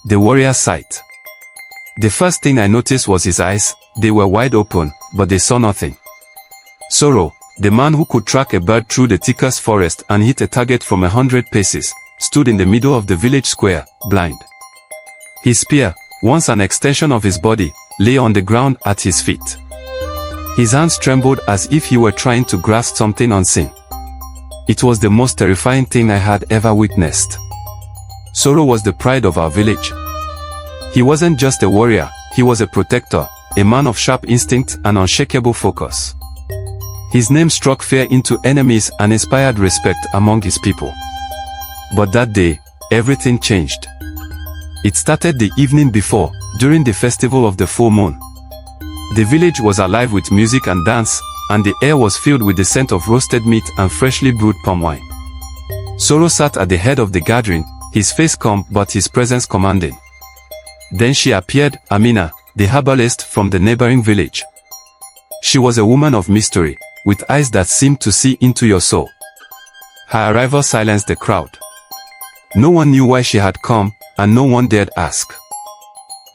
the warrior's sight. The first thing I noticed was his eyes. They were wide open, but they saw nothing. Soro, the man who could track a bird through the thickest forest and hit a target from 100 paces, stood in the middle of the village square, blind. His spear, once an extension of his body, lay on the ground at his feet. His hands trembled as if he were trying to grasp something unseen. It was the most terrifying thing I had ever witnessed. Soro was the pride of our village. He wasn't just a warrior, he was a protector, a man of sharp instinct and unshakable focus. His name struck fear into enemies and inspired respect among his people. But that day, everything changed. It started the evening before, during the festival of the full moon. The village was alive with music and dance, and the air was filled with the scent of roasted meat and freshly brewed palm wine. Soro sat at the head of the gathering, his face calm but his presence commanding. Then she appeared, Amina, the herbalist from the neighboring village. She was a woman of mystery, with eyes that seemed to see into your soul. Her arrival silenced the crowd. No one knew why she had come, and no one dared ask.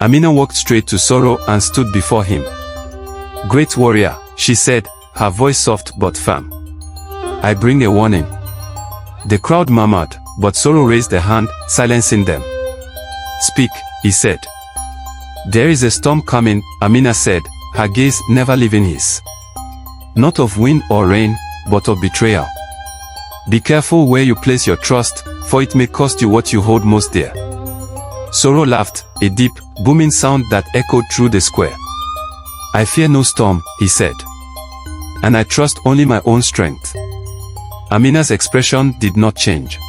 Amina walked straight to Soro and stood before him. "Great warrior," she said, her voice soft but firm. "I bring a warning." The crowd murmured, but Soro raised a hand, silencing them. "Speak," he said. "There is a storm coming," Amina said, her gaze never leaving his. "Not of wind or rain, but of betrayal. Be careful where you place your trust, for it may cost you what you hold most dear." Soro laughed, a deep, booming sound that echoed through the square. "I fear no storm," he said. "And I trust only my own strength." Amina's expression did not change.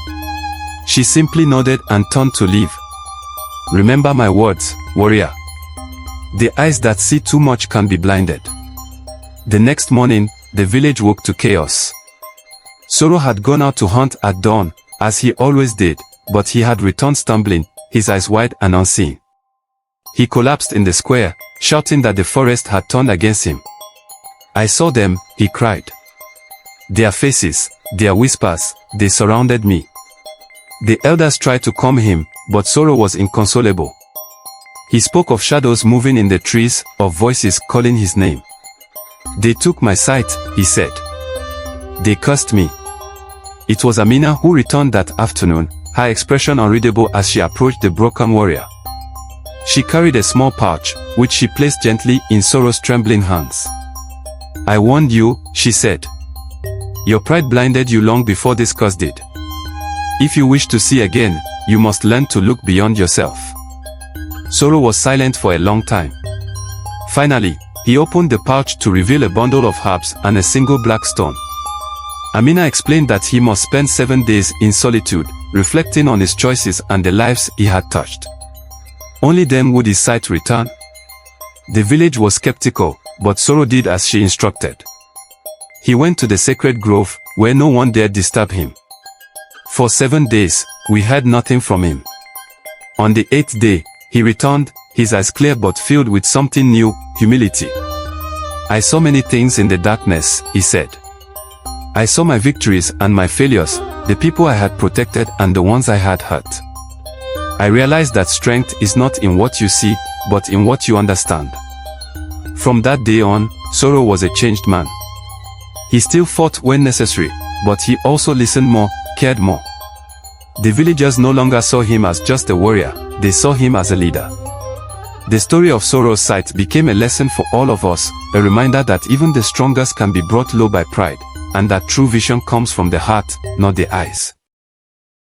She simply nodded and turned to leave. "Remember my words, warrior. The eyes that see too much can be blinded." The next morning, the village woke to chaos. Soro had gone out to hunt at dawn, as he always did, but he had returned stumbling, his eyes wide and unseeing. He collapsed in the square, shouting that the forest had turned against him. "I saw them," he cried. "Their faces, their whispers, they surrounded me." The elders tried to calm him, but Soro was inconsolable. He spoke of shadows moving in the trees, of voices calling his name. "They took my sight," he said. "They cursed me." It was Amina who returned that afternoon, her expression unreadable as she approached the broken warrior. She carried a small pouch, which she placed gently in Soro's trembling hands. "I warned you," she said. "Your pride blinded you long before this curse did. If you wish to see again, you must learn to look beyond yourself." Soro was silent for a long time. Finally, he opened the pouch to reveal a bundle of herbs and a single black stone. Amina explained that he must spend 7 days in solitude, reflecting on his choices and the lives he had touched. Only then would his sight return. The village was skeptical, but Soro did as she instructed. He went to the sacred grove, where no one dared disturb him. For 7 days, we heard nothing from him. On the 8th day, he returned, his eyes clear but filled with something new, humility. "I saw many things in the darkness," he said. "I saw my victories and my failures, the people I had protected and the ones I had hurt. I realized that strength is not in what you see, but in what you understand." From that day on, Soro was a changed man. He still fought when necessary, but he also listened more, cared more. The villagers no longer saw him as just a warrior, they saw him as a leader. The story of Soro's sight became a lesson for all of us, a reminder that even the strongest can be brought low by pride, and that true vision comes from the heart, not the eyes.